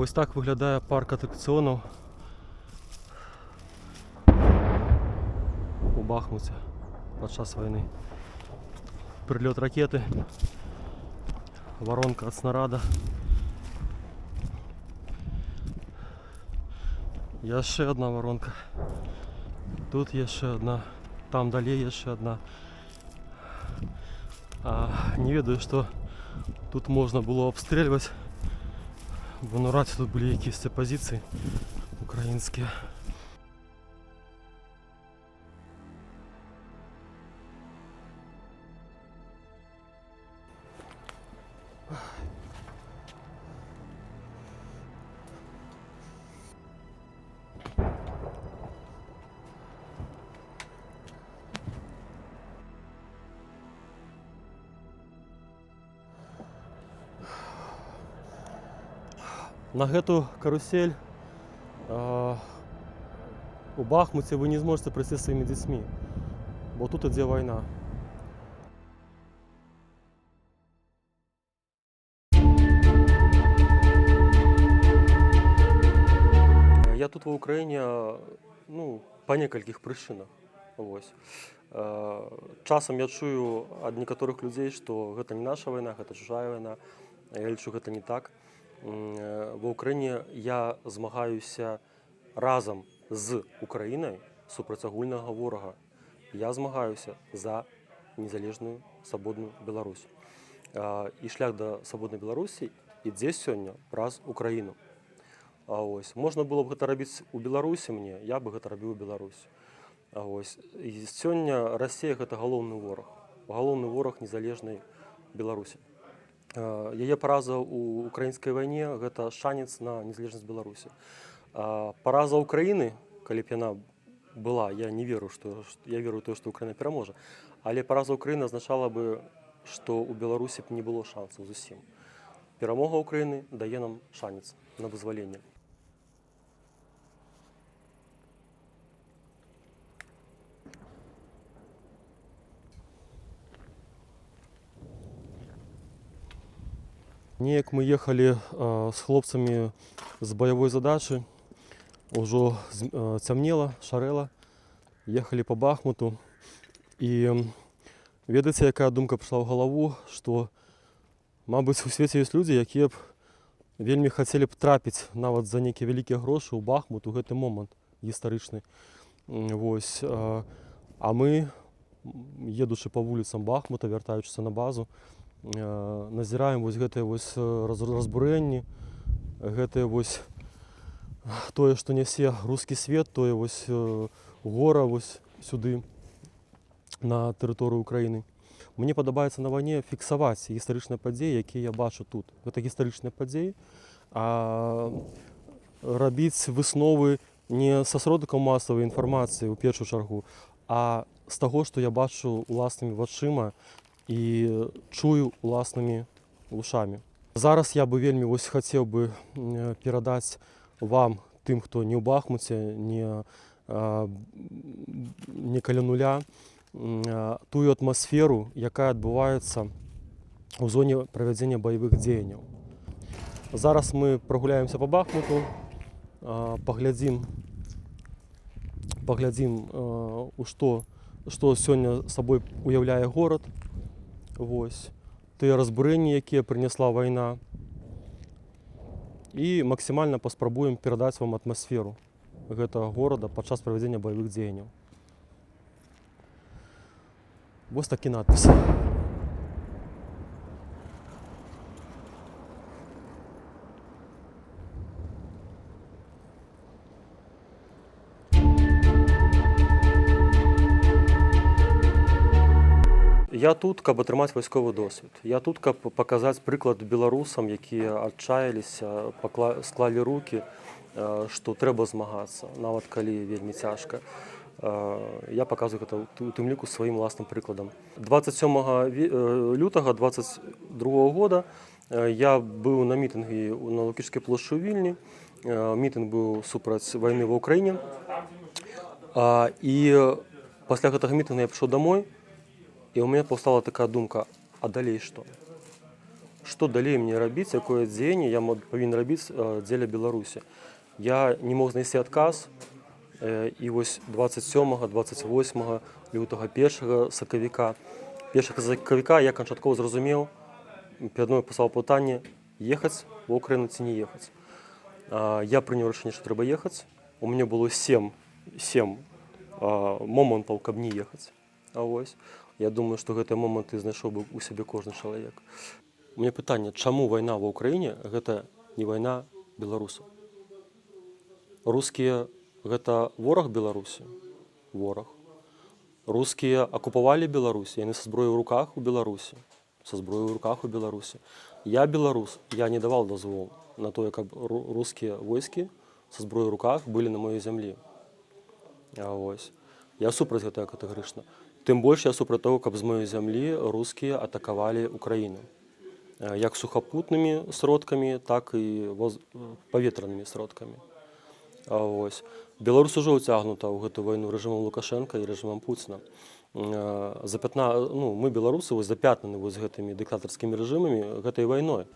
Ось так виглядає парк атракціонів у Бахмуті під час війни. Прильот ракети, воронка від снаряда. Є ще одна воронка. Тут є ще одна. Там далі є ще одна. Не ведаю, що тут можна було обстрілювати. Бо на раді тут були якісь позиції українські. На эту карусель у Бахмуті ви не зможете прийти зі своїми дітьми, бо тут іде війна. Я тут в Україні по декількох причинах. Ось. Часом я чую від некоторих людей, що це не наша війна, це чужа війна. Я лічу, що це не так. В Україні я змагаюся разом з Україною супроти агульного ворога. Я змагаюся за незалежну, свободну Білорусь. І шлях до свободної Білорусі йде сьогодні праз Україну. Ось. Можна було б це робити у Білорусі мені, я б це робив у Білорусі. Ось. І сьогодні Росія – це головний ворог незалежної Білорусі. Яе параза ў украінскай вайне – гэта шанец на незалежнасць Беларусі. Параза Украіны, калі б яна была, я не веру, я веру ў тое, што Украіна пераможа, але параза Украіны азначала бы, што ў Беларусі б не было шансаў зусім. Перамога Украіны дае нам шанец на вызваленне. Неяк мы ехали з хлопцамі з баявой задачы, ужо цямнела, шарэла, ехалі па Бахмуту. І ведаеце, якая думка прыйшла ў галаву, што, мабыць, у свеце ёсць людзі, якія б вельмі хацелі б трапіць нават за нейкія вялікія грошы ў Бахмут у гэты момант гістарычны. Вось. А мы, едучы па вуліцам Бахмута, вяртаючыся на базу, назіраем вось гэтыя вось разбурэнні, гэтае вось тое, што нясе рускі свет, тое вось гора вось сюды на тэрыторыю Украіны. Мне падабаецца на вайне фіксаваць гістарычныя падзеі, якія я бачу тут. Гэта гістарычныя падзеі, а рабіць высновы не са сродкаў масавай інфармацыі ў першую чаргу, а з таго, што я бачу уласнымі вачыма і чую уласнымі вушамі. Зараз я бы вельмі хацеў бы перадаць вам, тым, хто не ў Бахмуце, не каля нуля, тую атмасферу, якая адбываецца ў зоне правядзення баявых дзеянняў. Зараз мы прагуляемся па Бахмуту, паглядзім, што сёння сабой уяўляе горад. Вось. Тыя разбурэнні, якія прынесла вайна. І максімальна паспрабуем перадаць вам атмасферу гэтага горада падчас правядзення баявых дзеянняў. Вось такі надпіс. Я тут, каб атрымаць вайсковы досвед. Я тут, каб паказаць прыклад беларусам, якія адчаяліся, склалі рукі, што трэба змагацца, нават калі вельмі цяжка. Я паказваю гэта у тым ліку сваім уласным прыкладам. 27 лютага 2022 года я быў на мітынгі на Лукішскай плошчы ў Вільні. Мітынг быў супраць вайны ва Ўкраіне. І пасля гэтага мітынга я прыйшоў дамой, і ў мяне паўстала такая думка, а далей што? што далей мне рабіць, якое дзеянне я павінен рабіць дзеля Беларусі. Я не мог знайсці адказ, і вось 27-28 лютага, 1 сакавіка я канчаткова зразумеў, перад мною пісаў пытанне, ехаць ва Ўкраіну ці не ехаць. Я прыняў рашэнне, што трэба ехаць. У мяне было 7 момантаў, каб не ехаць. Вось. Я думаю, што гэтыя моманты знайшоў бы у сябе кожны чалавек. У мяне пытанне, чаму вайна ва Ўкраіне гэта не вайна беларусаў? Рускія гэта вораг Беларусі? Вораг. Рускія акупавалі Беларусь, яны са зброяй у руках у Беларусі. Са зброяй у руках у Беларусі. Я беларус, я не давал дазвол на тое, каб рускія войскі са зброяй у руках былі на маёй зямлі. Вось. Я супраць гэтага катэгарычна. Тым больш я супраць таго, каб з маёй зямлі рускія атакавалі Украіну. Як сухапутнымі сродкамі, так і паветранымі сродкамі. Вось. Беларусь ужо ўцягнута ў гэту вайну рэжымам Лукашэнка і рэжымам Пуціна. Мы, беларусы, запятнаны гэтымі дыктатарскімі рэжымамі, гэтай вайной.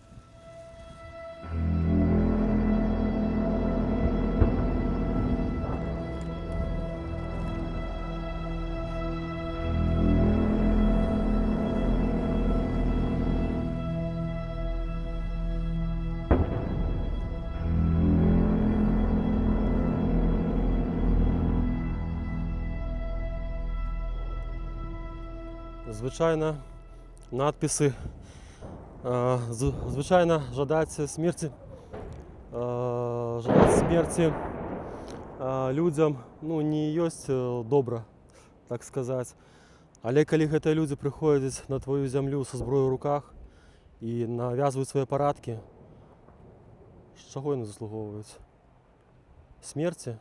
Звычайна надпісы, звычайна жадаць смерці людзям не ёсць добра, так сказаць. Але калі гэтыя людзі прыходзяць на твою зямлю са зброяй у руках і навязваюць свае парадкі, з чаго яны заслугоўваюць? Смерці?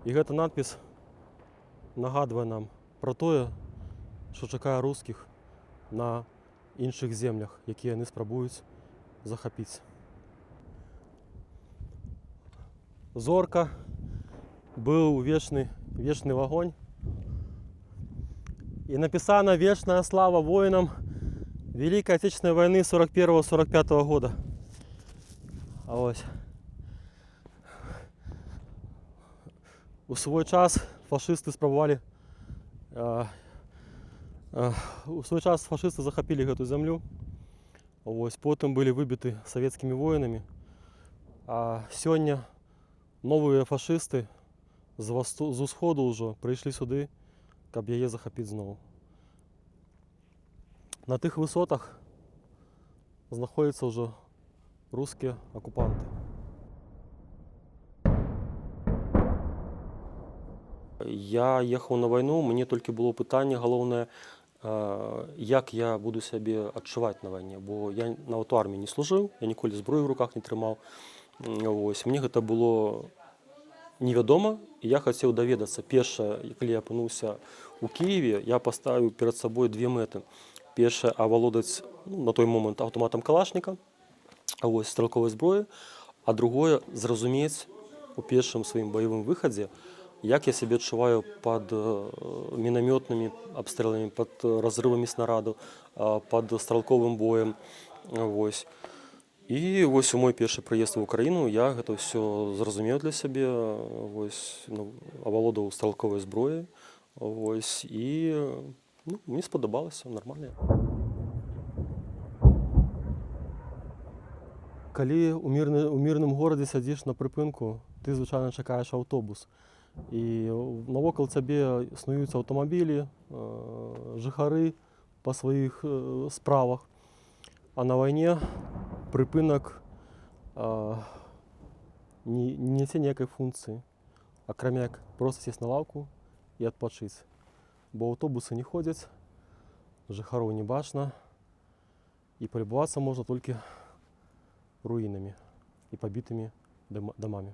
І гэты надпіс нагадвае нам пра тое, што чакае рускіх на іншых землях, якія яны спрабуюць захапіць. Зорка, быў вечны вагонь. І напісана вечная слава воінам Великой Отечественной войны 41-45 года. Ось. У свой час фашысты захапілі гэту зямлю. Ось, потым былі выбіты савецкімі воінамі. А сёння новыя фашысты з усходу ўжо прыйшлі сюды, каб яе захапіць зноў. На тых высотах знаходзяцца ўжо рускія акупанты. Я ехаў на вайну, мне толькі было пытанне галоўнае, як я буду сябе адчуваць на вайне, бо я нават у арміі не служыў, я ніколі зброю ў руках не трымаў. Ось, мне гэта было невядома, і я хацеў даведацца. Першае, калі я апынуўся ў Кіеве, я паставіў перад сабой две мэты. Першае, авалодаць на той момант аўтаматам калашніка, стрэлковай зброі, а другое, зразумець у першым сваім баявым выхадзе, як я сябе адчуваю пад мінамётнымі абстрэламі, пад разрывамі снараду, пад стралковым боем. Вось. І вось у мой першы прыезд у Украіну я гэта ўсё зразумеў для сябе, авалодаў стралковай зброяй. І мне спадабалася, нармальна. Калі ў мірным горадзе сядзіш на прыпынку, ты звычайна чакаеш аўтобус. І навокал цябе існуюць аўтамабілі, жыхары па сваіх справах. А на вайне прыпынак не нясе ніякай функцыі, акрамя як проста сесть на лаўку і адпачыць. Бо аўтобусы не ходзяць, жыхароў не бачна, і палюбавацца можна толькі руінамі і пабітымі дамамі.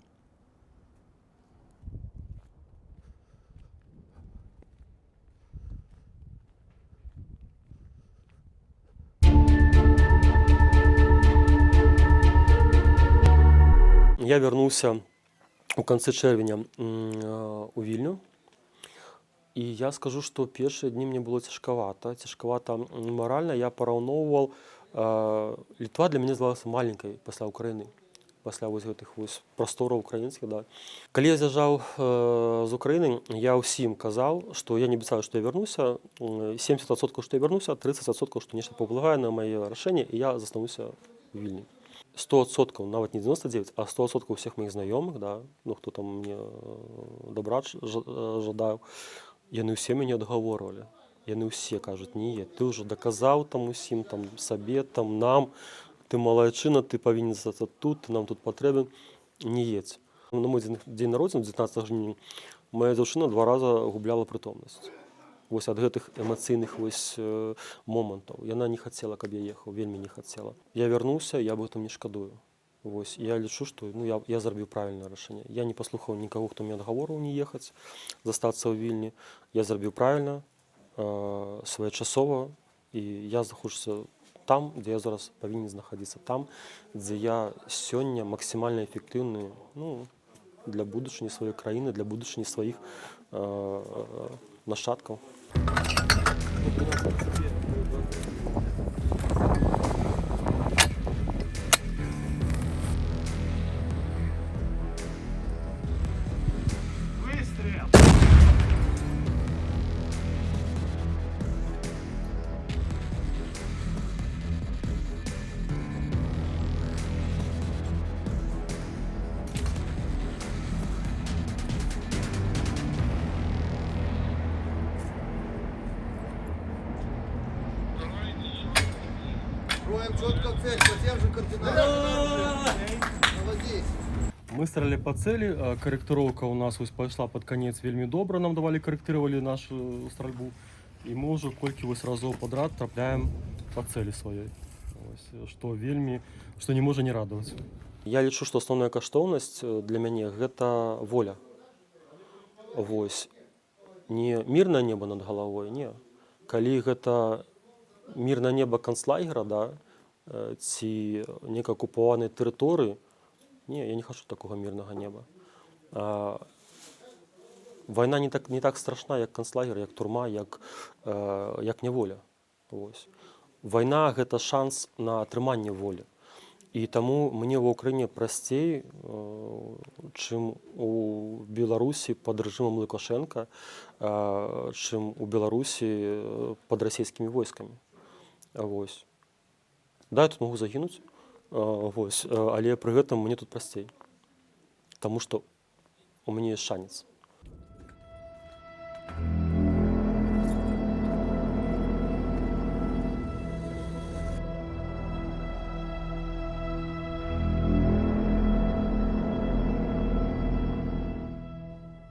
Я вярнуўся у канцы чэрвеня у Вільню. І я скажу, што першыя дні мне было цяжкавата. Цяжкавата маральна. Я параўноўваў, Літва для мяне здавалася маленькай пасля Ўкраіны, пасля вось гэтых вось прастораў украінскіх, да. Калі я з'язджаў з Украіны, я ўсім казаў, што я не абяцаю, што я вярнуся. 70%, што я вярнуся, 30%, што нешта паўплывае на маё рашэнне, і я застануся ў Вільні. 100%, нават не 99, а 100% усіх маіх знаёмых, да, ну, хто там мне добра жадаў, яны ўсе мяне адгаворвалі. Яны ўсе кажуць: не, ты ўжо даказаў там усім, там, сабе, там, нам, ты малайчына, ты павінен застацца тут, ты нам тут патрэбен, не едзь. На мой дзень народзення, 19 жніўня, моя дзяўчына 2 раза губляла прытомнасць. Вось ад гэтых эмацыйных вось момантаў. Яна не хацела, каб я ехаў, вельмі не хацела. Я вярнуўся, я об этом не шкадую. Вось, я лічу, што я зрабіў правільнае рашэнне. Я не паслухаў нікаго, хто мне адгаворваў не ехаць, застацца ў Вільні. Я зрабіў правільна, своечасова, і я знаходжуся там, дзе я зараз павінен знаходзіцца, там, дзе я сёння максімальна эфектыўны, ну, для будучыні сваёй краіны, для будучыні сваіх нашчадкаў. Строим четко цель, по тем же координатам. Молодец. Мы стреляли по цели, корректировка у нас ось пошла под конец вельмі добра, нам давали, корректировали нашу стрельбу. И мы уже колькі вось разоў подряд трапляем по цели своей. Ось, что не можа не радовать. Я лічу, што основная каштоўнасць для мяне гэта воля. Вось. Не мірнае неба над галавой, не. Калі гэта мірнае неба канцлагера, да, ці некай акупаванай тэрыторыі, не, я не хачу такога мірнага неба. Вайна не так страшна, як канцлагер, як турма, як няволя. Вось. Вайна – гэта шанс на атрыманне волі. І таму мне ва Ўкраіне прасцей, чым у Беларусі пад рэжымам Лукашэнка, чым у Беларусі пад расійскімі войскамі. Вось. Да, я тут магу загінуць, вось, але пры гэтым мне тут прасцей. Таму што у мяне ёсць шанец.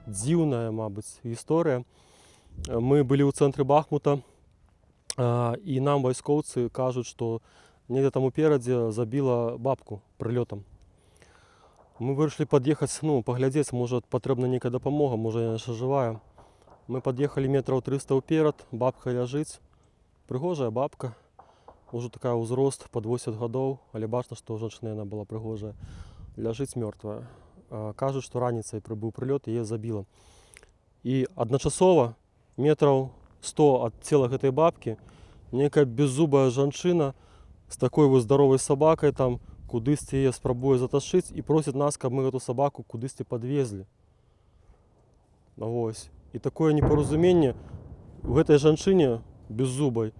Дзіўная, мабыць, гісторыя. Мы былі ў цэнтры Бахмута, і нам вайскоўцы кажуць, што недзе там уперадзе забіла бабку прылётам. Мы вырашылі пад'ехаць, ну, паглядзець, можа, патрэбна нейкая дапамога, можа, яна яшчэ жывая. Мы пад'ехалі метраў 300 ўперад, бабка ляжыць. Прыгожая бабка, ужо такая ўзрост, пад 80 гадоў, але бачна, што жанчына яна была прыгожая. Ляжыць мёртвая. Кажуць, што раніцай прыбыў прылёт, яе забіла. І адначасова метраў 100 ад цела гэтай бабкі нейкая беззубая жанчына з такой вось здаровай сабакай там кудысьці яе спрабуе заташыць і просіць нас, каб мы гэту сабаку кудысьці падвезлі. Вось. І такое непаразуменне у гэтай жанчыне беззубай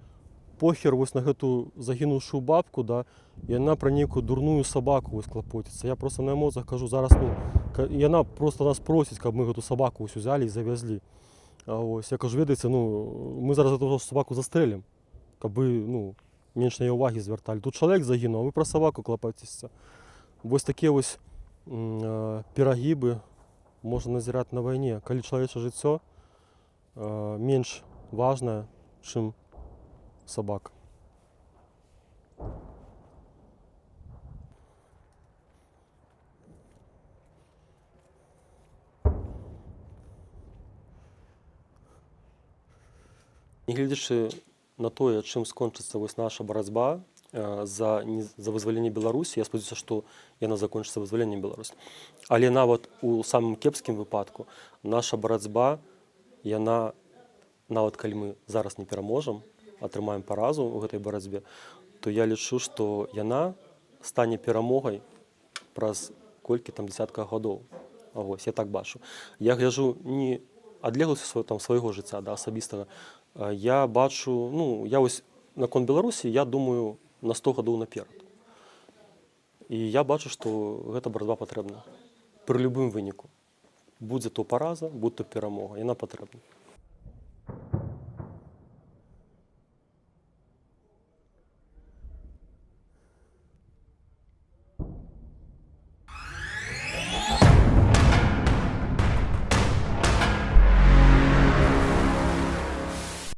похер вось на гэту загінуўшую бабку, да, і яна пра нейкую дурную сабаку вось клапоціцца. Я проста на эмоцыях кажу, зараз, ну, яна проста нас просіць, каб мы гэту сабаку вось узялі і завязлі. Вось, я кажу, ведаеце, ну, мы зараз гэту сабаку застрэлім, каб вы, ну, менш на яе ўвагі звярталі. Тут чалавек загінуў, а вы пра сабаку клапаціцеся. Вось такія вось перагібы можна назіраць на вайне, калі чалавечае жыццё менш важнае, чым собак. Нягледзячы на тое, чым скончыцца вось наша барацьба за вызваленне Беларусі, я спадзяюся, што яна закончыцца вызваленнем Беларусі. Але нават у самым кепскім выпадку наша барацьба, яна нават калі мы зараз не пераможам, атрымаем паразу ў гэтай барацьбе, то я лічу, што яна стане перамогай праз колькі там дзесятках гадоў. Вось, я так бачу. Я гляджу не адлегласцю свайго жыцця, да, асабістага. Я бачу, ну, я вось наконт Беларусі, я думаю на 100 гадоў наперад. І я бачу, што гэта барацьба патрэбна. Пры любым выніку. Будзе то параза, будь то перамога. Яна патрэбна.